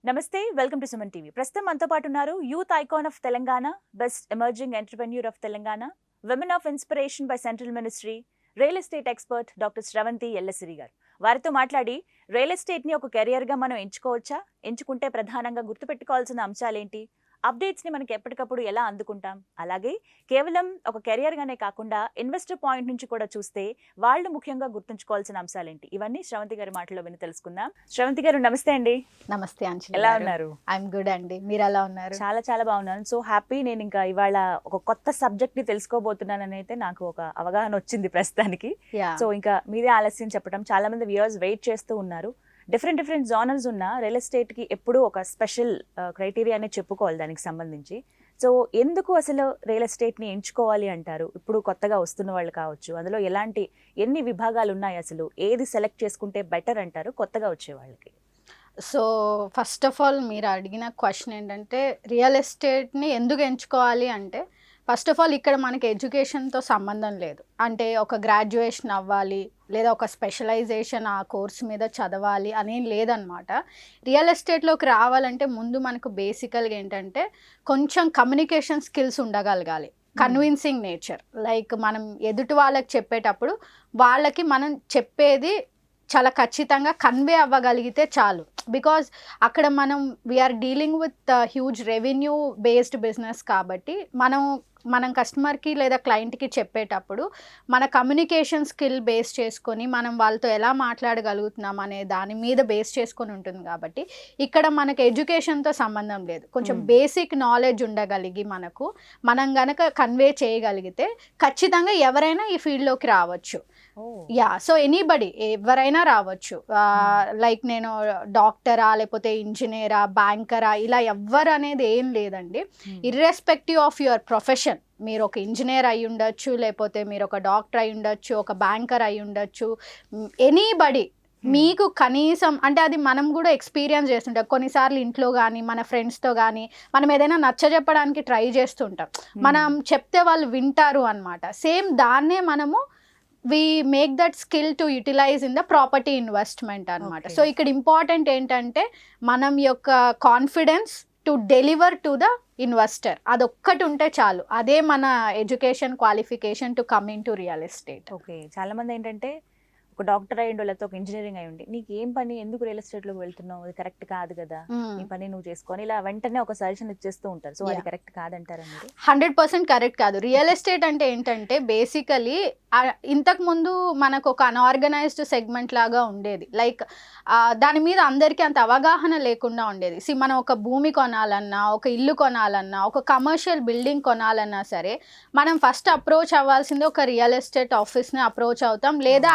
నమస్తే, welcome to Suman TV. ప్రస్తుతం మనతో పాటు ఉన్నారు youth icon of Telangana, best emerging entrepreneur of Telangana, women of inspiration by central ministry, real estate expert doctor Sravanthi Ellasiri గారు. వారితో మాట్లాడి రియల్ ఎస్టేట్‌ని ఒక కెరియర్‌గా మనం ఎంచుకోవచ్చా? ఎంచుకుంటే ప్రధానంగా గుర్తుపెట్టుకోవాల్సిన అంశాలేంటి? అప్డేట్స్‌ని మనకి ఎప్పటికప్పుడు ఎలా అందుకుంటాం? అలాగే కేవలం ఒక కెరియర్‌గానే కాకుండా ఇన్వెస్టర్ పాయింట్ నుంచి కూడా చూస్తే వాళ్ళు ముఖ్యంగా గుర్తుంచుకోవాల్సిన అంశాలేంటి? ఇవన్నీ శ్రవంతి గారి మాటల్లో విని తెలుసుకుందాం. శ్రవంతి గారు నమస్తే అండి. నమస్తే అంజలి ఎలా గారు. ఉన్నారు? ఐఎమ్ గుడ్ అండి. మీరు ఎలా ఉన్నారు? చాలా చాలా బాగున్నాను. So happy. నేను ఇంకా ఇవాళ ఒక కొత్త సబ్జెక్ట్ ని తెలుసుకోబోతున్నానని అయితే నాకు ఒక అవగాహన వచ్చింది ప్రస్తుతానికి. యా సో ఇంకా మీదే ఆలస్యం చెప్పడం. చాలా మంది వ్యూయర్స్ వెయిట్ చేస్తూ ఉన్నారు. డిఫరెంట్ జోనర్స్ ఉన్న రియల్ ఎస్టేట్ కి ఎప్పుడూ ఒక స్పెషల్ క్రైటీరియా అనేది చెప్పుకోవాలి దానికి సంబంధించి. సో ఎందుకు అసలు రియల్ ఎస్టేట్ ని ఎంచుకోవాలి అంటారు? ఇప్పుడు కొత్తగా వస్తున్న వాళ్ళు కావచ్చు, అందులో ఎన్ని విభాగాలు ఉన్నాయి, అసలు ఏది సెలెక్ట్ చేసుకుంటే బెటర్ అంటారు కొత్తగా వచ్చే వాళ్ళకి? సో ఫస్ట్ ఆఫ్ ఆల్ మీరు అడిగిన క్వశ్చన్ ఏంటంటే రియల్ ఎస్టేట్ని ఎందుకు ఎంచుకోవాలి అంటే, ఫస్ట్ ఆఫ్ ఆల్ ఇక్కడ మనకి ఎడ్యుకేషన్తో సంబంధం లేదు. అంటే ఒక గ్రాడ్యుయేషన్ అవ్వాలి లేదా ఒక స్పెషలైజేషన్ ఆ కోర్స్ మీద చదవాలి అనేం లేదనమాట. రియల్ ఎస్టేట్లోకి రావాలంటే ముందు మనకు బేసికల్గా ఏంటంటే కొంచెం కమ్యూనికేషన్ స్కిల్స్ ఉండగలగాలి, కన్విన్సింగ్ నేచర్. లైక్ మనం ఎదుటి వాళ్ళకి చెప్పేటప్పుడు వాళ్ళకి మనం చెప్పేది చాలా ఖచ్చితంగా కన్వే అవ్వగలిగితే చాలు. బికాజ్ అక్కడ we're dealing with huge revenue based business కాబట్టి మనం కస్టమర్కి లేదా క్లయింట్కి చెప్పేటప్పుడు మన కమ్యూనికేషన్ స్కిల్ బేస్ చేసుకొని మనం వాళ్ళతో ఎలా మాట్లాడగలుగుతున్నాం అనే దాని మీద బేస్ చేసుకొని ఉంటుంది. కాబట్టి ఇక్కడ మనకు ఎడ్యుకేషన్తో సంబంధం లేదు. కొంచెం బేసిక్ నాలెడ్జ్ ఉండగలిగి మనం గనక కన్వే చేయగలిగితే ఖచ్చితంగా ఎవరైనా ఈ ఫీల్డ్లోకి రావచ్చు. యా సో ఎనీబడి ఎవరైనా రావచ్చు. లైక్ నేను డాక్టరా లేకపోతే ఇంజనీరా బ్యాంకరా ఇలా ఎవ్వరు అనేది ఏం లేదండి. ఇర్రెస్పెక్టివ్ ఆఫ్ యువర్ ప్రొఫెషన్, మీరు ఒక ఇంజనీర్ అయి ఉండొచ్చు, లేకపోతే మీరు ఒక డాక్టర్ అయి ఉండొచ్చు, ఒక బ్యాంకర్ అయి ఉండొచ్చు, ఎనీబడి మీకు కనీసం అంటే అది మనం కూడా ఎక్స్పీరియన్స్ చేస్తుంటాం. కొన్నిసార్లు ఇంట్లో కానీ మన ఫ్రెండ్స్తో కానీ మనం ఏదైనా నచ్చజెప్పడానికి ట్రై చేస్తుంటాం. మనం చెప్తే వాళ్ళు వింటారు అనమాట. సేమ్ దాన్నే మనము we make that skill to utilize in the property investment అనమాట. సో ఇక్కడ ఇంపార్టెంట్ ఏంటంటే మనం యొక్క confidence to deliver to the investor, అదొక్కటి ఉంటే చాలు. అదే మన education qualification to come in to real estate. Okay, చాలా మంది ఏంటంటే ఒక డాక్టర్ అయి ఉండి లేకపోతే ఒక ఇంజనీరింగ్ అయి ఉండి నీకు ఏం పని, ఎందుకు రియల్ ఎస్టేట్ లోకి వెళ్తున్నావు, అది కరెక్ట్ కాదు కదా, నీ పని నువ్వు చేసుకొని ఇలా వెంటనే ఒక సజెషన్ ఇచ్చేస్తూ ఉంటారు. సో అది కరెక్ట్ కాదంటారా మీరు? 100% కరెక్ట్ కాదు. రియల్ ఎస్టేట్ అంటే ఏంటంటే బేసికలీ ఇంతకు ముందు మనకు ఒక అన్ఆర్గనైజ్డ్ సెగ్మెంట్ లాగా ఉండేది. లైక్ దాని మీద అందరికీ అంత అవగాహన లేకుండా ఉండేది. మనం ఒక భూమి కొనాలన్నా, ఒక ఇల్లు కొనాలన్నా, ఒక కమర్షియల్ బిల్డింగ్ కొనాలన్నా సరే మనం ఫస్ట్ అప్రోచ్ అవ్వాల్సింది ఒక రియల్ ఎస్టేట్ ఆఫీస్ని అప్రోచ్ అవుతాం, లేదా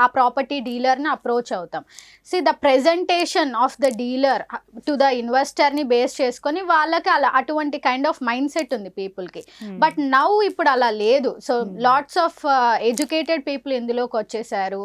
ఆ ప్రాపర్టీ డీలర్ని అప్రోచ్ అవుతాం. The presentation of the dealer to the ఇన్వెస్టర్ని బేస్ చేసుకొని వాళ్ళకి అటువంటి కైండ్ ఆఫ్ మైండ్ సెట్ ఉంది పీపుల్కి. బట్ నౌ ఇప్పుడు అలా లేదు. So lots of educated people ఇందులోకి వచ్చేసారు.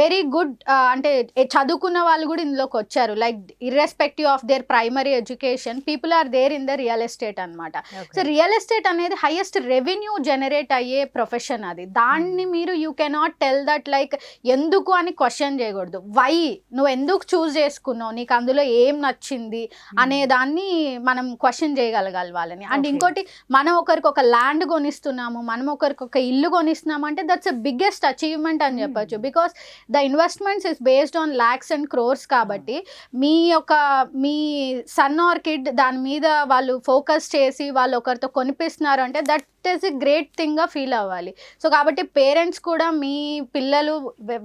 వెరీ గుడ్ అంటే చదువుకున్న వాళ్ళు కూడా ఇందులోకి వచ్చారు. Like irrespective of their primary education people are there in the real estate అనమాట. సో రియల్ ఎస్టేట్ అనేది హైయెస్ట్ రెవెన్యూ జనరేట్ అయ్యే ప్రొఫెషన్. అది దాన్ని మీరు you cannot tell that like ఎందుకు అని క్వశ్చన్ చేయకూడదు. వై, నువ్వు ఎందుకు చూస్ చేసుకున్నావు, నీకు అందులో ఏం నచ్చింది అనే దాన్ని మనం క్వశ్చన్ చేయగలగాలి వాళ్ళని. అండ్ ఇంకోటి, మనం ఒకరికి ఒక ల్యాండ్ కొనిస్తున్నాము, మనం ఒకరికి ఒక ఇల్లు కొనిస్తున్నాము అంటే దట్స్ ఎ బిగ్గెస్ట్ అచీవ్మెంట్ అని చెప్పొచ్చు. Because the investments is based on lakhs and crores. కాబట్టి మీ సన్ ఆర్ కిడ్ దాని మీద వాళ్ళు ఫోకస్ చేసి వాళ్ళు ఒకరితో కొనిపిస్తున్నారు అంటే దట్ ఈస్ ఎ గ్రేట్ థింగ్గా ఫీల్ అవ్వాలి. సో కాబట్టి పేరెంట్స్ కూడా మీ పిల్లలు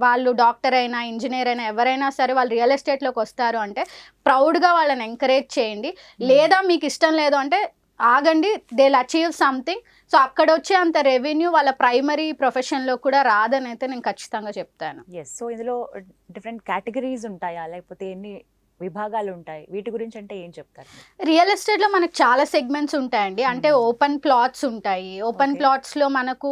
వాళ్ళు డాక్టర్ అయినా ఇంజనీర్ అయినా ఎవరైనా సరే వాళ్ళు రియల్ ఎస్టేట్లోకి వస్తారు అంటే ప్రౌడ్గా వాళ్ళని ఎంకరేజ్ చేయండి. లేదా మీకు ఇష్టం లేదు అంటే ఆగండి, they will achieve something. So అక్కడ వచ్చే అంత రెవెన్యూ వాళ్ళ ప్రైమరీ ప్రొఫెషన్లో కూడా రాదని అయితే నేను ఖచ్చితంగా చెప్తాను. ఎస్. సో ఇందులో డిఫరెంట్ కేటగిరీస్ ఉంటాయా, లేకపోతే ఎన్ని విభాగాలు ఉంటాయి, వీటి గురించి అంటే ఏం చెప్తారు? రియల్ ఎస్టేట్లో మనకు చాలా సెగ్మెంట్స్ ఉంటాయండి. అంటే ఓపెన్ ప్లాట్స్ ఉంటాయి, ఓపెన్ ప్లాట్స్లో మనకు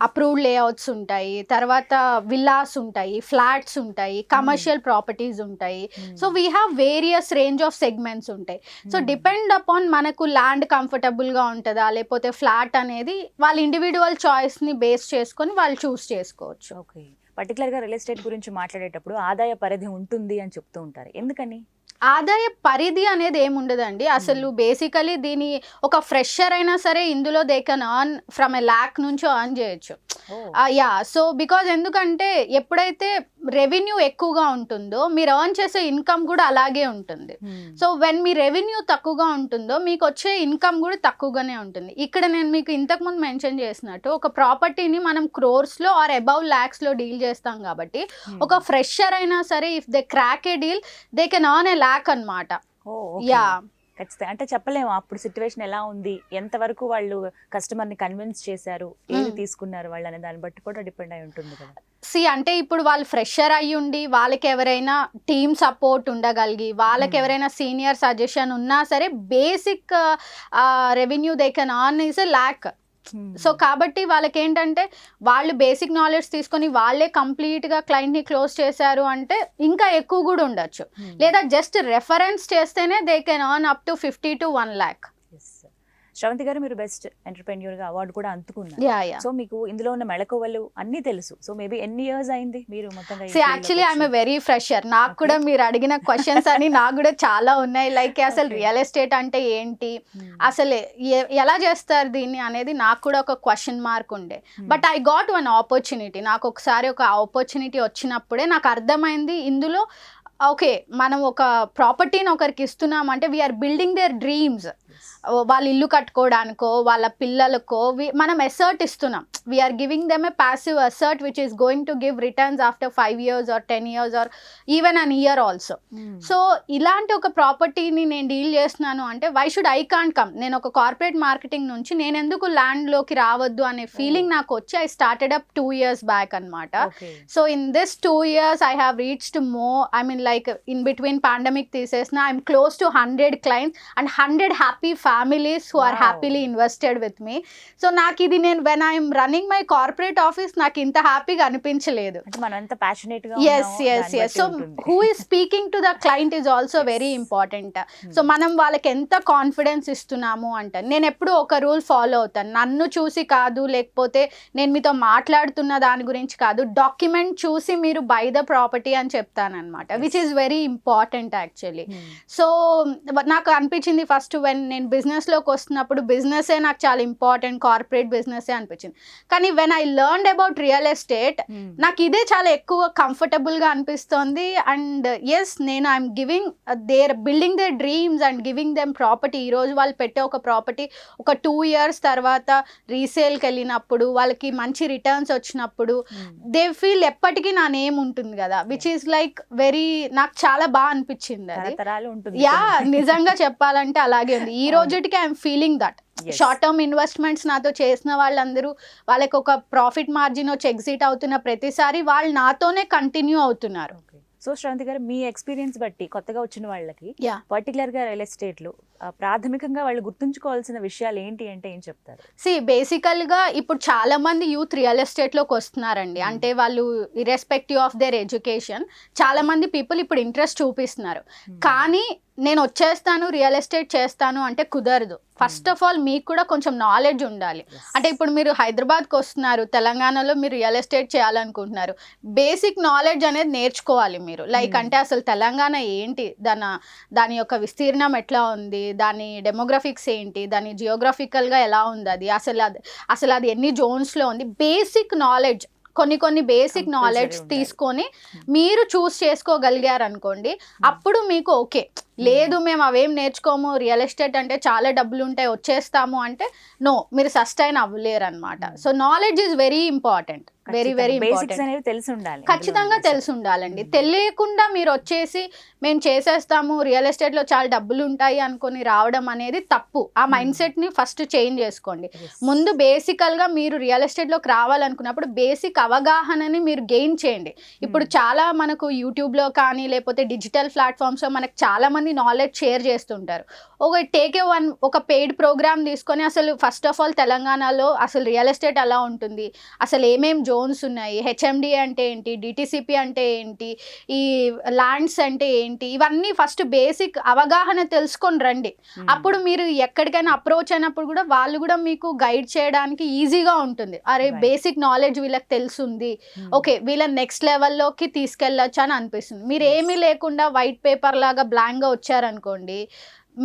అప్రూవ్డ్ లేఅవుట్స్ ఉంటాయి, తర్వాత విల్లాస్ ఉంటాయి, ఫ్లాట్స్ ఉంటాయి, కమర్షియల్ ప్రాపర్టీస్ ఉంటాయి. So we have various range of segments ఉంటాయి. సో డిపెండ్ అపాన్ మనకు ల్యాండ్ కంఫర్టబుల్గా ఉంటుందా లేకపోతే ఫ్లాట్ అనేది వాళ్ళ ఇండివిజువల్ చాయిస్ని బేస్ చేసుకొని వాళ్ళు చూస్ చేసుకోవచ్చు. ఓకే, పర్టికులర్గా రియల్ ఎస్టేట్ గురించి మాట్లాడేటప్పుడు ఆదాయ పరిధి ఉంటుంది అని చెప్తూ ఉంటారు. ఎందుకని? ఆదాయ పరిధి అనేది ఏముండదండి అసలు. బేసికలీ దీని ఒక ఫ్రెషర్ అయినా సరే ఇందులో they can earn from a lakh నుంచి ఎర్న్ చేయొచ్చు. యా, సో బికాజ్ ఎందుకంటే ఎప్పుడైతే రెవెన్యూ ఎక్కువగా ఉంటుందో మీరు ఎర్న్ చేసే ఇన్కమ్ కూడా అలాగే ఉంటుంది. సో వెన్ మీ రెవెన్యూ తక్కువగా ఉంటుందో మీకు వచ్చే ఇన్కమ్ కూడా తక్కువగానే ఉంటుంది. ఇక్కడ నేను మీకు ఇంతకుముందు మెన్షన్ చేసినట్టు ఒక ప్రాపర్టీని మనం క్రోర్స్లో ఆర్ అబౌవ్ ల్యాక్స్లో డీల్ చేస్తాం కాబట్టి ఒక ఫ్రెషర్ అయినా సరే if they crack A deal they can earn ఏ ల్యాక్ అన్నమాట. యా, ఖచ్చితంగా. అంటే చెప్పలేము అప్పుడు సిచ్యువేషన్ ఎలా ఉంది, ఎంతవరకు వాళ్ళు కస్టమర్ని కన్విన్స్ చేశారు, ఏది తీసుకున్నారు వాళ్ళు అనే దాన్ని బట్టి కూడా డిపెండ్ అయి ఉంటుంది కదా. అంటే ఇప్పుడు వాళ్ళు ఫ్రెషర్ అయ్యుండి వాళ్ళకి ఎవరైనా టీమ్ సపోర్ట్ ఉండగలిగి వాళ్ళకి ఎవరైనా సీనియర్ సజెషన్ ఉన్నా సరే basic revenue they can earn is a lakh. So కాబట్టి వాళ్ళకి ఏంటంటే వాళ్ళు బేసిక్ నాలెడ్జ్ తీసుకొని వాళ్ళే కంప్లీట్గా క్లయింట్ని క్లోజ్ చేశారు అంటే ఇంకా ఎక్కువ కూడా ఉండొచ్చు. లేదా జస్ట్ రెఫరెన్స్ చేస్తేనే they can earn up to 50 to 1 lakh. Sravanthi గారు మీరు బెస్ట్ ఎంటర్‌ప్రెన్యూర్ గా అవార్డు కూడా అందుకున్నారు. సో మీకు ఇందులో ఉన్న మెళకువలు అన్నీ తెలుసు. సో మేబీ ఎన్ని ఇయర్స్ అయింది మీరు మొత్తంగా? Actually I'm a very fresher. నాకు కూడా మీరు అడిగిన క్వశ్చన్స్ అని నాకు కూడా చాలా ఉన్నాయి. లైక్ అసలు రియల్ ఎస్టేట్ అంటే ఏంటి, అసలు ఎలా చేస్తారు దీన్ని అనేది నాకు కూడా ఒక క్వశ్చన్ మార్క్ ఉండే. But I got one opportunity. నాకు ఒకసారి ఒక ఆపర్చునిటీ వచ్చినప్పుడే నాకు అర్థమైంది ఇందులో ఓకే మనం ఒక ప్రాపర్టీని ఒకరికి ఇస్తున్నామంటే వీఆర్ బిల్డింగ్ దేర్ డ్రీమ్స్. వాళ్ళ ఇల్లు కట్టుకోవడానికో వాళ్ళ పిల్లలకో మనం అసర్ట్ ఇస్తున్నాం. We're giving them a passive asset which is going to give returns after 5 years or 10 years or even an year also. So ఇలాంటి ఒక ప్రాపర్టీని నేను డీల్ చేస్తున్నాను అంటే why should I can't come. నేను ఒక కార్పొరేట్ మార్కెటింగ్ నుంచి నేను ఎందుకు ల్యాండ్లోకి రావద్దు అనే ఫీలింగ్ నాకు వచ్చి I started up 2 years back అనమాట. So in this 2 years I have reached more, I mean like in between pandemic తీసేసిన I'm close to 100 clients and 100 happy families who are happily invested with me. So నాకు ఇది నేను when I'm running my corporate office నాకు ఇంత హ్యాపీగా అనిపించలేదు. అంటే మనం ఎంత passionate గా yes so who is speaking to the client is also very important. So మనం వాళ్ళకి ఎంత కాన్ఫిడెన్స్ ఇస్తున్నాము అంటే నేను ఎప్పుడు ఒక రూల్ ఫాలో అవుతాను. నన్ను చూసి కాదు, లేకపోతే నేను మీతో మాట్లాడుతున్న దాని గురించి కాదు, డాక్యుమెంట్ చూసి మీరు బై ద ప్రాపర్టీ అని చెప్తాను అనమాట. Which is very important actually. So నాకు అనిపించింది ఫస్ట్ వెన్ నేను బిజినెస్లోకి వస్తున్నప్పుడు బిజినెసే నాకు చాలా ఇంపార్టెంట్, కార్పొరేట్ బిజినెసే అనిపించింది. కానీ when I learned about real estate నాకు ఇదే చాలా ఎక్కువ కంఫర్టబుల్గా అనిపిస్తుంది. అండ్ ఎస్ నేను I'm giving their building their dreams and giving them property. ఈరోజు వాళ్ళు పెట్టే ఒక ప్రాపర్టీ ఒక 2 years తర్వాత రీసేల్కి వెళ్ళినప్పుడు వాళ్ళకి మంచి రిటర్న్స్ వచ్చినప్పుడు దే ఫీల్ ఎప్పటికీ నా నేమ్ ఉంటుంది కదా, విచ్ ఈస్ లైక్ వెరీ నాకు చాలా బాగా అనిపించింది అది. యా, నిజంగా చెప్పాలంటే అలాగే ఉంది. ఈ రోజుకి I'm feeling that. Short term investments నాతో చేసిన వాళ్ళందరూ వాళ్ళకి ఒక ప్రాఫిట్ మార్జిన్ వచ్చి ఎగ్జిట్ అవుతున్న ప్రతిసారి వాళ్ళు నాతోనే కంటిన్యూ అవుతున్నారు. సో శ్రవంతి గారు మీ ఎక్స్పీరియన్స్ బట్టి కొత్తగా వచ్చిన వాళ్ళకి పర్టికులర్గా రియల్ ఎస్టేట్లో ప్రాథమికంగా వాళ్ళు గుర్తుంచుకోవాల్సిన విషయాలు ఏంటి అంటే ఏం చెప్తారు? బేసికల్గా ఇప్పుడు చాలా మంది యూత్ రియల్ ఎస్టేట్లోకి వస్తున్నారండి. అంటే వాళ్ళు ఇర్రెస్పెక్టివ్ ఆఫ్ దేర్ ఎడ్యుకేషన్ చాలా మంది పీపుల్ ఇప్పుడు ఇంట్రెస్ట్ చూపిస్తున్నారు. కానీ నేను వచ్చేస్తాను రియల్ ఎస్టేట్ చేస్తాను అంటే కుదరదు. ఫస్ట్ ఆఫ్ ఆల్ మీకు కూడా కొంచెం నాలెడ్జ్ ఉండాలి. అంటే ఇప్పుడు మీరు హైదరాబాద్కి వస్తున్నారు, తెలంగాణలో మీరు రియల్ ఎస్టేట్ చేయాలనుకుంటున్నారు, బేసిక్ నాలెడ్జ్ అనేది నేర్చుకోవాలి మీరు. లైక్ అంటే అసలు తెలంగాణ ఏంటి, దాని యొక్క విస్తీర్ణం ఎట్లా ఉంది, దాని డెమోగ్రఫిక్స్ ఏంటి, దాని జియోగ్రఫికల్గా ఎలా ఉంది, అది అసలు అది ఎన్ని జోన్స్లో ఉంది, బేసిక్ నాలెడ్జ్ కొన్ని బేసిక్ నాలెడ్జ్ తీసుకొని మీరు చూస్ చేసుకోగలిగారు అనుకోండి, అప్పుడు మీకు ఓకే. లేదు మేము అవేం నేర్చుకోము, రియల్ ఎస్టేట్ అంటే చాలా డబ్బులు ఉంటాయి వచ్చేస్తాము అంటే నో, మీరు సస్టైన్ అవ్వలేరు అనమాట. So knowledge is very important, very very important. ఖచ్చితంగా తెలిసి ఉండాలండి. తెలియకుండా మీరు వచ్చేసి మేము చేసేస్తాము రియల్ ఎస్టేట్లో చాలా డబ్బులు ఉంటాయి అనుకొని రావడం అనేది తప్పు. ఆ మైండ్ సెట్ని ఫస్ట్ చేంజ్ చేసుకోండి. ముందు బేసికల్గా మీరు రియల్ ఎస్టేట్లోకి రావాలనుకున్నప్పుడు బేసిక్ అవగాహనని మీరు గెయిన్ చేయండి. ఇప్పుడు చాలా మనకు యూట్యూబ్లో కానీ లేకపోతే డిజిటల్ ప్లాట్ఫామ్స్లో మనకు చాలా మంది మీ నాలెడ్జ్ షేర్ చేస్తుంటారు. ఒక పెయిడ్ ప్రోగ్రామ్ తీసుకొని అసలు ఫస్ట్ ఆఫ్ ఆల్ తెలంగాణలో అసలు రియల్ ఎస్టేట్ ఎలా ఉంటుంది, అసలు ఏమేం జోన్స్ ఉన్నాయి, హెచ్ఎండి అంటే ఏంటి, డిటిసిపి అంటే ఏంటి, ఈ ల్యాండ్స్ అంటే ఏంటి, ఇవన్నీ ఫస్ట్ బేసిక్ అవగాహన తెలుసుకొని రండి. అప్పుడు మీరు ఎక్కడికైనా అప్రోచ్ అయినప్పుడు కూడా వాళ్ళు కూడా మీకు గైడ్ చేయడానికి ఈజీగా ఉంటుంది. అరే బేసిక్ నాలెడ్జ్ వీళ్ళకి తెలుసుంది, ఓకే వీళ్ళని నెక్స్ట్ లెవెల్లోకి తీసుకెళ్ళొచ్చు అని అనిపిస్తుంది. మీరు ఏమీ లేకుండా వైట్ పేపర్ లాగా బ్లాంక్గా వచ్చారనుకోండి,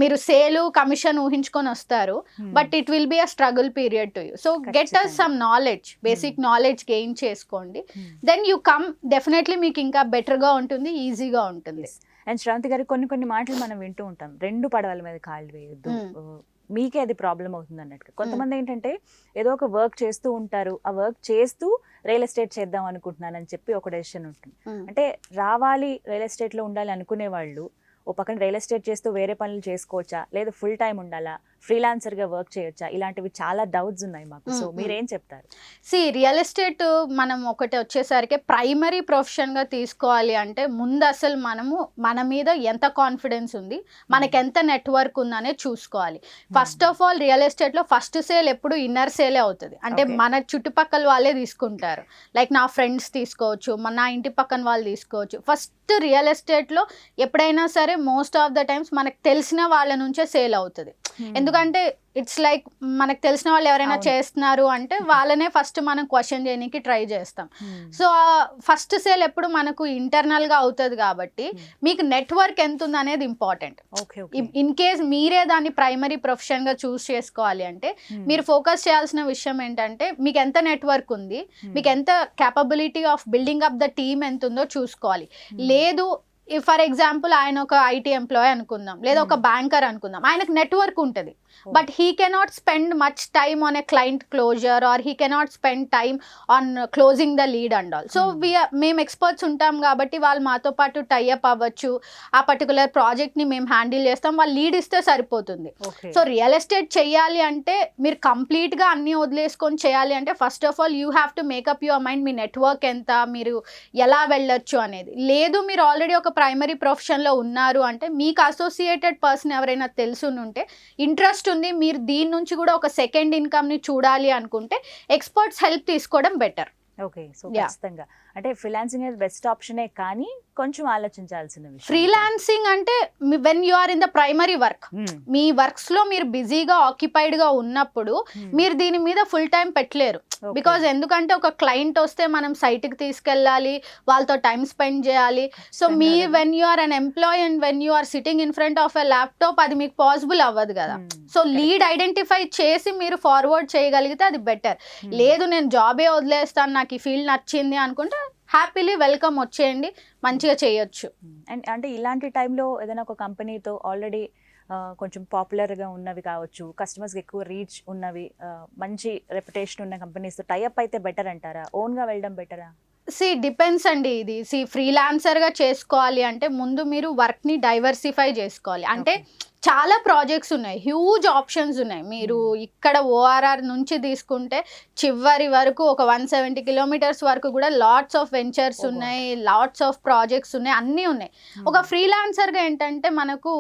మీరు సేలు కమిషన్ ఊహించుకొని వస్తారు, but it will be a struggle period to you. So get us some knowledge, basic knowledge gain చేసుకోండి, దెన్ యూ కమ్, డెఫినెట్లీ మీకు ఇంకా బెటర్గా ఉంటుంది, ఈజీగా ఉంటుంది. అండ్ శ్రవంతి గారు, కొన్ని మాటలు మనం వింటూ ఉంటాం, 2 పడవల మీద కాళ్ళు వేయొద్దు, మీకే అది ప్రాబ్లం అవుతుంది అన్నట్టుగా. కొంతమంది ఏంటంటే ఏదో ఒక వర్క్ చేస్తూ ఉంటారు, ఆ వర్క్ చేస్తూ రియల్ ఎస్టేట్ చేద్దాం అనుకుంటున్నానని చెప్పి ఒక డెసిషన్ ఉంటుంది. అంటే రావాలి రియల్ ఎస్టేట్లో ఉండాలి అనుకునే వాళ్ళు ఓ పక్కన రియల్ ఎస్టేట్ చేస్తూ వేరే పనులు చేసుకోవచ్చా, లేదా ఫుల్ టైం ఉండాలా, ఫ్రీలాన్సర్గా వర్క్ చేయొచ్చా, ఇలాంటివి చాలా డౌట్స్ ఉన్నాయి మాకు. సో మీరేం చెప్తారు? రియల్ ఎస్టేట్ మనం ఒకటి వచ్చేసరికి ప్రైమరీ ప్రొఫెషన్గా తీసుకోవాలి అంటే ముందు అసలు మన మీద ఎంత కాన్ఫిడెన్స్ ఉంది, మనకి ఎంత నెట్వర్క్ ఉందనే చూసుకోవాలి. ఫస్ట్ ఆఫ్ ఆల్ రియల్ ఎస్టేట్లో ఫస్ట్ సేల్ ఎప్పుడు ఇన్నర్ సేలే అవుతుంది. అంటే మన చుట్టుపక్కల వాళ్ళే తీసుకుంటారు. లైక్ నా ఫ్రెండ్స్ తీసుకోవచ్చు, నా ఇంటి పక్కన వాళ్ళు తీసుకోవచ్చు. ఫస్ట్ రియల్ ఎస్టేట్లో ఎప్పుడైనా సరే మోస్ట్ ఆఫ్ ద టైమ్స్ మనకు తెలిసిన వాళ్ళ నుంచే సేల్ అవుతుంది. ఎందుకంటే ఇట్స్ లైక్ మనకు తెలిసిన వాళ్ళు ఎవరైనా చేస్తున్నారు అంటే వాళ్ళనే ఫస్ట్ మనం క్వశ్చన్ చేయడానికి ట్రై చేస్తాం. సో ఫస్ట్ సేల్ ఎప్పుడు మనకు ఇంటర్నల్గా అవుతుంది కాబట్టి మీకు నెట్వర్క్ ఎంత ఉంది అనేది ఇంపార్టెంట్. ఇన్ కేస్ మీరే దాన్ని ప్రైమరీ ప్రొఫెషన్గా చూస్ చేసుకోవాలి అంటే మీరు ఫోకస్ చేయాల్సిన విషయం ఏంటంటే మీకు ఎంత నెట్వర్క్ ఉంది, మీకు ఎంత capability of building up the team ఎంత ఉందో చూసుకోవాలి. లేదు ఫర్ ఎగ్జాంపుల్ ఆయన ఒక ఐటీ ఎంప్లాయ్ అనుకుందాం, లేదా ఒక బ్యాంకర్ అనుకుందాం, ఆయనకు నెట్వర్క్ ఉంటుంది, but he cannot spend much time on a client closure or he cannot spend time on closing the lead and all. So మేము ఎక్స్పర్ట్స్ ఉంటాం కాబట్టి వాళ్ళు మాతో పాటు టైఅప్ అవ్వచ్చు, ఆ పర్టికులర్ ప్రాజెక్ట్ని మేము హ్యాండిల్ చేస్తాం, వాళ్ళు లీడ్ ఇస్తే సరిపోతుంది. సో రియల్ ఎస్టేట్ చేయాలి అంటే మీరు కంప్లీట్గా అన్నీ వదిలేసుకొని చేయాలి అంటే first of all you have to make up your mind, me network ఎంత, మీరు ఎలా వెళ్ళొచ్చు అనేది. లేదు మీరు ఆల్రెడీ ఒక ప్రైమరీ ప్రొఫెషన్లో ఉన్నారు అంటే మీకు అసోసియేటెడ్ పర్సన్ ఎవరైనా తెలుసుంటే, ఇంట్రెస్ట్ ఉంది, మీరు దీని నుంచి కూడా ఒక సెకండ్ ఇన్కమ్ని చూడాలి అనుకుంటే ఎక్స్పర్ట్స్ హెల్ప్ తీసుకోవడం బెటర్. ఓకే, సో ఖచ్చితంగా అంటే ఫ్రీలాన్సింగ్ అనేది బెస్ట్ ఆప్షనే, కానీ కొంచెం ఆలోచించాల్సిన విషయం. ఫ్రీలాన్సింగ్ అంటే when you are in the primary work, మీ వర్క్స్ లో మీరు బిజీగా ఆక్యుపైడ్ గా ఉన్నప్పుడు మీరు దీని మీద ఫుల్ టైం పెట్టలేరు. బికాజ్ ఎందుకంటే ఒక క్లయింట్ వస్తే మనం సైట్ కి తీసుకెళ్ళాలి, వాళ్ళతో టైం స్పెండ్ చేయాలి. So when you are an employee and when you are sitting in front of a laptop, అది మీకు పాసిబుల్ అవ్వదు కదా. సో లీడ్ ఐడెంటిఫై చేసి మీరు ఫార్వర్డ్ చేయగలిగితే అది బెటర్. లేదు నేను జాబే వదిలేస్తాను, నాకు ఈ ఫీల్డ్ నచ్చింది అనుకుంటే హ్యాపీలీ వెల్కమ్, వచ్చేయండి, మంచిగా చేయొచ్చు. అండ్ అంటే ఇలాంటి టైంలో ఏదైనా ఒక కంపెనీతో ఆల్రెడీ కొంచెం పాపులర్గా ఉన్నవి కావచ్చు, కస్టమర్స్కి ఎక్కువ రీచ్ ఉన్నవి, మంచి రెప్యుటేషన్ ఉన్న కంపెనీస్తో టైఅప్ అయితే బెటర్ అంటారా, ఓన్గా వెళ్ళడం బెటరా? డిపెండ్స్ అండి. ఇది ఫ్రీలాన్సర్గా చేసుకోవాలి అంటే ముందు మీరు వర్క్ని డైవర్సిఫై చేసుకోవాలి. అంటే చాలా ప్రాజెక్ట్స్ ఉన్నాయి, హ్యూజ్ ఆప్షన్స్ ఉన్నాయి. మీరు ఇక్కడ ఓఆర్ఆర్ నుంచి తీసుకుంటే చివరి వరకు ఒక 170 కిలోమీటర్స్ వరకు కూడా లాట్స్ ఆఫ్ వెంచర్స్ ఉన్నాయి, లాట్స్ ఆఫ్ ప్రాజెక్ట్స్ ఉన్నాయి, అన్నీ ఉన్నాయి. ఒక ఫ్రీలాన్సర్గా ఏంటంటే మనకు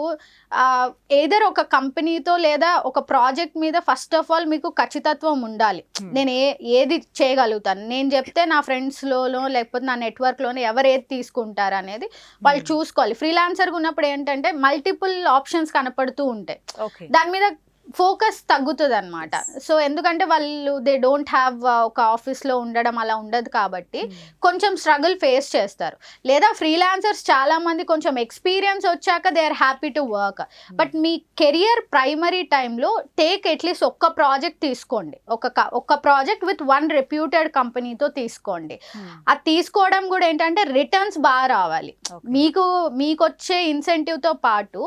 ఏదర్ ఒక కంపెనీతో లేదా ఒక ప్రాజెక్ట్ మీద ఫస్ట్ ఆఫ్ ఆల్ మీకు ఖచ్చితత్వం ఉండాలి. నేను ఏది చేయగలుగుతాను, నేను చెప్తే నా ఫ్రెండ్స్లోనో లేకపోతే నా నెట్వర్క్లోనో ఎవరు ఏది తీసుకుంటారు అనేది వాళ్ళు చూసుకోవాలి. ఫ్రీలాన్సర్గా ఉన్నప్పుడు ఏంటంటే మల్టిపుల్ ఆప్షన్స్ పడుతూ ఉంటాయి, దాని మీద ఫోకస్ తగ్గుతుంది అనమాట. సో ఎందుకంటే వాళ్ళు దే డోంట్ హ్యావ్ ఒక ఆఫీస్లో ఉండడం అలా ఉండదు కాబట్టి కొంచెం స్ట్రగుల్ ఫేస్ చేస్తారు. లేదా ఫ్రీలాన్సర్స్ చాలా మంది కొంచెం ఎక్స్పీరియన్స్ వచ్చాక they are happy to work. But మీ కెరియర్ ప్రైమరీ టైంలో టేక్ అట్లీస్ట్ ఒక్క ప్రాజెక్ట్ తీసుకోండి, ఒక ప్రాజెక్ట్ విత్ వన్ రెప్యూటెడ్ కంపెనీతో తీసుకోండి. అది తీసుకోవడం కూడా ఏంటంటే రిటర్న్స్ బాగా రావాలి. మీకు వచ్చే ఇన్సెంటివ్తో పాటు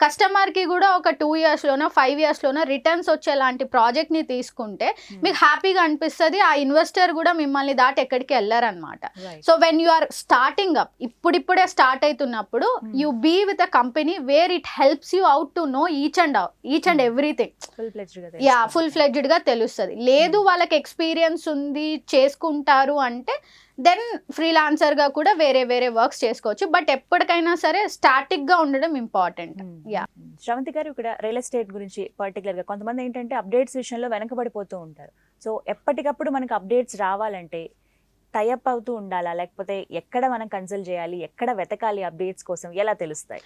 కస్టమర్కి కూడా ఒక 2 yearsలోనో 5 yearsలోనో రిటర్న్స్ వచ్చేలాంటి ప్రాజెక్ట్ని తీసుకుంటే మీకు హ్యాపీగా అనిపిస్తుంది. ఆ ఇన్వెస్టర్ కూడా మిమ్మల్ని దాటి ఎక్కడికి వెళ్ళారనమాట. So when you are starting up, ఇప్పుడిప్పుడే స్టార్ట్ అవుతున్నప్పుడు you be with a company where it helps you out to know each and everything. Full ఫ్లెడ్జ్డ్గా తెలుస్తుంది. లేదు వాళ్ళకి ఎక్స్పీరియన్స్ ఉంది, చేసుకుంటారు అంటే దెన్ ఫ్రీలాన్సర్గా కూడా వేరే వేరే వర్క్స్ చేసుకోవచ్చు. బట్ ఎప్పటికైనా సరే స్టాటిక్గా ఉండడం ఇంపార్టెంట్. యా, శ్రవంతి గారు, ఇక్కడ రియల్ ఎస్టేట్ గురించి పర్టికులర్గా కొంతమంది ఏంటంటే అప్డేట్స్ విషయంలో వెనకబడిపోతూ ఉంటారు. సో ఎప్పటికప్పుడు మనకు అప్డేట్స్ రావాలంటే టైఅప్ అవుతూ ఉండాలా, లేకపోతే ఎక్కడ మనం కన్సల్ట్ చేయాలి, ఎక్కడ వెతకాలి అప్డేట్స్ కోసం, ఎలా తెలుస్తాయి?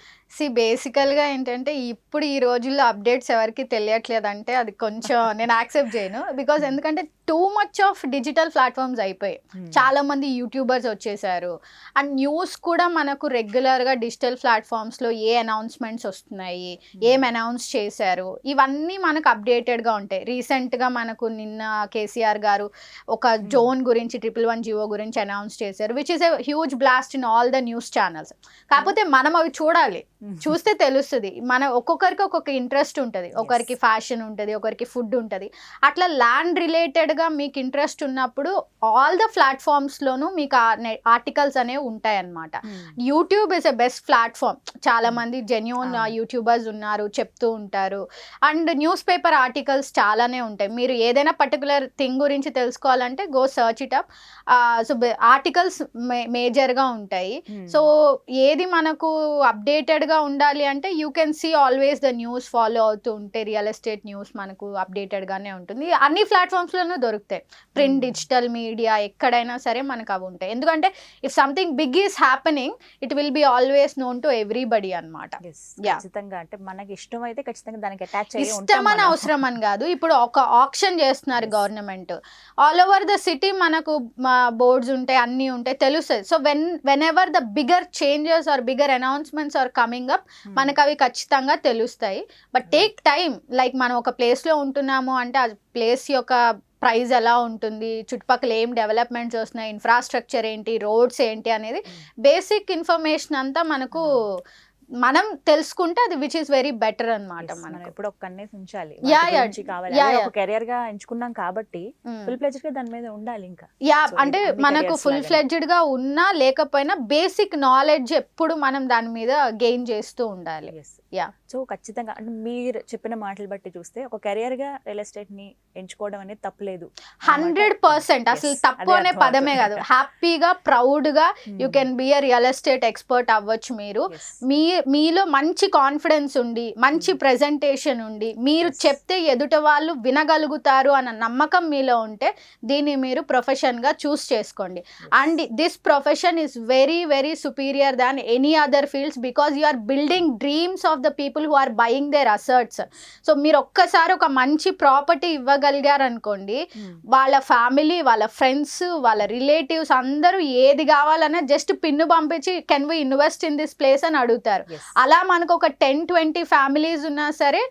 బేసికల్గా ఏంటంటే ఇప్పుడు ఈ రోజుల్లో అప్డేట్స్ ఎవరికి తెలియట్లేదంటే అది కొంచెం నేను యాక్సెప్ట్ చేయను. బికాజ్ ఎందుకంటే too much of digital platforms అయిపోయాయి. చాలా మంది యూట్యూబర్స్ వచ్చేసారు. అండ్ న్యూస్ కూడా మనకు రెగ్యులర్గా డిజిటల్ ప్లాట్ఫామ్స్లో ఏ అనౌన్స్మెంట్స్ వస్తున్నాయి, ఏం అనౌన్స్ చేశారు, ఇవన్నీ మనకు అప్డేటెడ్గా ఉంటాయి. రీసెంట్గా మనకు నిన్న కేసీఆర్ గారు ఒక జోన్ గురించి 111 జియో గురించి అనౌన్స్ చేశారు, which is a huge blast in all the news channels. కాకపోతే మనం అవి చూడాలి, చూస్తే తెలుస్తుంది. మన ఒక్కొక్కరికి ఒక్కొక్క ఇంట్రెస్ట్ ఉంటుంది. ఒకరికి ఫ్యాషన్ ఉంటుంది, ఒకరికి ఫుడ్ ఉంటుంది. అట్లా ల్యాండ్ రిలేటెడ్గా మీకు ఇంట్రెస్ట్ ఉన్నప్పుడు ఆల్ ద ప్లాట్ఫామ్స్లోనూ మీకు ఆర్టికల్స్ అనేవి ఉంటాయి అన్నమాట. YouTube is a best platform. చాలా మంది జెన్యూన్ యూట్యూబర్స్ ఉన్నారు, చెప్తూ ఉంటారు. అండ్ న్యూస్ పేపర్ ఆర్టికల్స్ చాలానే ఉంటాయి. మీరు ఏదైనా పర్టికులర్ థింగ్ గురించి తెలుసుకోవాలంటే go search it up. So articles మేజర్గా ఉంటాయి. సో ఏది మనకు అప్డేటెడ్గా ఉండాలి అంటే you can see always the news follow అవుతూ ఉంటే రియల్ ఎస్టేట్ న్యూస్ మనకు అప్డేటెడ్గానే ఉంటుంది. అన్ని ప్లాట్ఫామ్స్లోనూ దొరుకుతాయి. ప్రింట్, డిజిటల్ మీడియా, ఎక్కడైనా సరే మనకు అవి ఉంటాయి. ఎందుకంటే if something big is happening it will be always known to everybody అనమాట. ఖచ్చితంగా, అంటే మనకి ఇష్టం అయితే ఖచ్చితంగా దానికి అటాచ్ అయ్యి ఇష్టం అని అవసరం అని కాదు. ఇప్పుడు ఒక ఆప్షన్ చేస్తున్నారు government, all over the city మనకు బోర్డ్స్ ఉంటాయి, అన్నీ ఉంటాయి, తెలుస్తుంది. So whenever the bigger changes are bigger announcements are coming up మనకు అవి ఖచ్చితంగా తెలుస్తాయి. But take time. లైక్ మనం ఒక ప్లేస్లో ఉంటున్నాము అంటే ఆ ప్లేస్ యొక్క ప్రైస్ ఎలా ఉంటుంది, చుట్టుపక్కల ఏం డెవలప్మెంట్స్ వస్తున్నాయి, ఇన్ఫ్రాస్ట్రక్చర్ ఏంటి, రోడ్స్ ఏంటి అనేది బేసిక్ ఇన్ఫర్మేషన్ అంతా మనకు మనం తెలుసుకుంటే అది విచ్ ఇస్ వెరీ బెటర్ అన్నమాట. మనం ఎప్పుడు ఒక కన్నేసి ఉంచాలి. ఒక కెరియర్ గా ఎంచుకున్నాం కాబట్టి ఫుల్ ఫ్లెడ్జ్డ్ గా దాని మీద ఉండాలి. ఇంకా అంటే మనకు ఫుల్ ఫ్లెడ్జ్డ్ గా ఉన్నా లేకపోయినా బేసిక్ నాలెడ్జ్ ఎప్పుడు మనం దాని మీద గెయిన్ చేస్తూ ఉండాలి. సో ఖచ్చితంగా, అంటే మీరు చెప్పిన మాటలు బట్టి చూస్తే ఒక కెరియర్ గా రియల్ ఎస్టేట్ ని ఎంచుకోవడం అనేది తప్పలేదు. 100%. అసలు తప్పు అనే పదమే కాదు. హ్యాపీగా ప్రౌడ్ గా you can be a real estate expert అవ్వచ్చు. మీరు మీలో మంచి కాన్ఫిడెన్స్ ఉండి, మంచి ప్రెజెంటేషన్ ఉండి, మీరు చెప్తే ఎదుట వాళ్ళు వినగలుగుతారు అన్న నమ్మకం మీలో ఉంటే దీన్ని మీరు ప్రొఫెషన్ గా చూస్ చేసుకోండి. And this profession is very very superior than any other fields because you are building dreams of the people who are buying their asserts. So మీరు ఒక్కసారి ఒక మంచి ప్రాపర్టీ ఇవ్వగలిగారు అనుకోండి, వాళ్ళ ఫ్యామిలీ, వాళ్ళ ఫ్రెండ్స్, వాళ్ళ రిలేటివ్స్ అందరూ ఏది కావాలన్నా జస్ట్ పిన్ను పంపించి can we invest in this place అని అడుగుతారు. అలా మనకు ఒక 10-20 ఫ్యామిలీస్ ఉన్నా సరే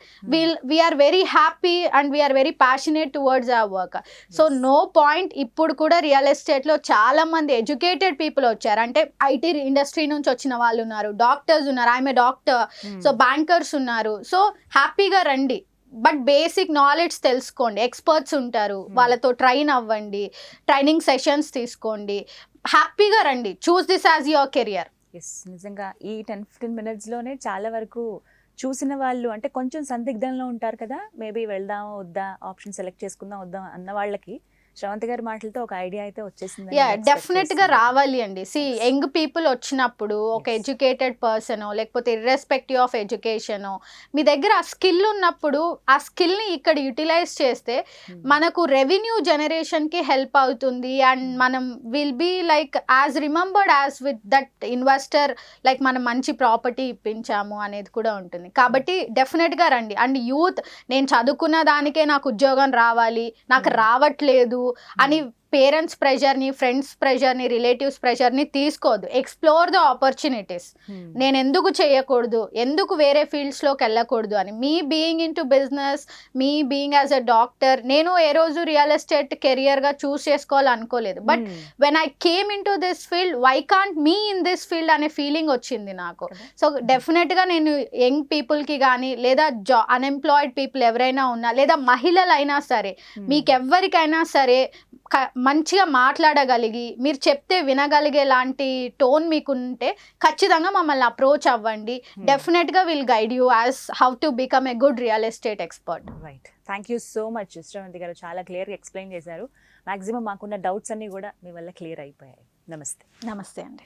we're very happy and we're very passionate towards our work. So no point. ఇప్పుడు కూడా రియల్ ఎస్టేట్లో చాలా మంది ఎడ్యుకేటెడ్ పీపుల్ వచ్చారు. అంటే ఐటీ ఇండస్ట్రీ నుంచి వచ్చిన వాళ్ళు ఉన్నారు, డాక్టర్స్ ఉన్నారు, I'm a doctor, so bankers ఉన్నారు. సో హ్యాపీగా రండి, బట్ బేసిక్ నాలెడ్జ్ తెలుసుకోండి. ఎక్స్పర్ట్స్ ఉంటారు, వాళ్ళతో ట్రైన్ అవ్వండి, ట్రైనింగ్ సెషన్స్ తీసుకోండి, హ్యాపీగా రండి. Choose this as your career. నిజంగా ఈ 10-15 మినిట్స్లోనే చాలా వరకు చూసిన వాళ్ళు, అంటే కొంచెం సందిగ్ధంలో ఉంటారు కదా, మేబీ వెళ్దాం వద్దా, ఆప్షన్ సెలెక్ట్ చేసుకుందాం వద్దాం అన్న వాళ్ళకి శ్రవంతి గారి మాటలతో ఒక ఐడియా అయితే వచ్చేసింది. డెఫినెట్ గా రావాలి అండి. యంగ్ పీపుల్ వచ్చినప్పుడు ఒక ఎడ్యుకేటెడ్ పర్సన్ లేకపోతే ఇర్రెస్పెక్టివ్ ఆఫ్ ఎడ్యుకేషన్ మీ దగ్గర ఆ స్కిల్ ఉన్నప్పుడు ఆ స్కిల్ ని ఇక్కడ యూటిలైజ్ చేస్తే మనకు రెవెన్యూ జనరేషన్ కి హెల్ప్ అవుతుంది. అండ్ మనం will be like as remembered as with that investor, like మనం మంచి ప్రాపర్టీ ఇప్పించాము అనేది కూడా ఉంటుంది. కాబట్టి డెఫినెట్ గా రండి. అండ్ యూత్, నేను చదువుకున్న దానికే నాకు ఉద్యోగం రావాలి, నాకు రావట్లేదు అని పేరెంట్స్ ప్రెషర్ని, ఫ్రెండ్స్ ప్రెషర్ని, రిలేటివ్స్ ప్రెషర్ని తీసుకోవద్దు. Explore the opportunities. నేను ఎందుకు చేయకూడదు, ఎందుకు వేరే ఫీల్డ్స్లోకి వెళ్ళకూడదు అని. Me being into business, me being as a doctor, నేను ఏ రోజు రియల్ ఎస్టేట్ కెరియర్గా చూస్ చేసుకోవాలనుకోలేదు. But when I came into this field, why can't me in this field అనే ఫీలింగ్ వచ్చింది నాకు. సో డెఫినెట్గా నేను యంగ్ పీపుల్కి కానీ లేదా అన్ఎంప్లాయిడ్ పీపుల్ ఎవరైనా ఉన్నా లేదా మహిళలైనా సరే, మీకెవ్వరికైనా సరే మంచిగా మాట్లాడగలిగి మీరు చెప్తే వినగలిగే లాంటి టోన్ మీకుంటే ఖచ్చితంగా మమ్మల్ని అప్రోచ్ అవ్వండి. డెఫినెట్గా will guide you as how to become a good real estate expert. Right. Thank you so much Sravanthi గారు, చాలా క్లియర్గా ఎక్స్ప్లెయిన్ చేశారు. మాక్సిమం మాకున్న డౌట్స్ అన్నీ కూడా మీ వల్ల క్లియర్ అయిపోయాయి. నమస్తే. నమస్తే అండి.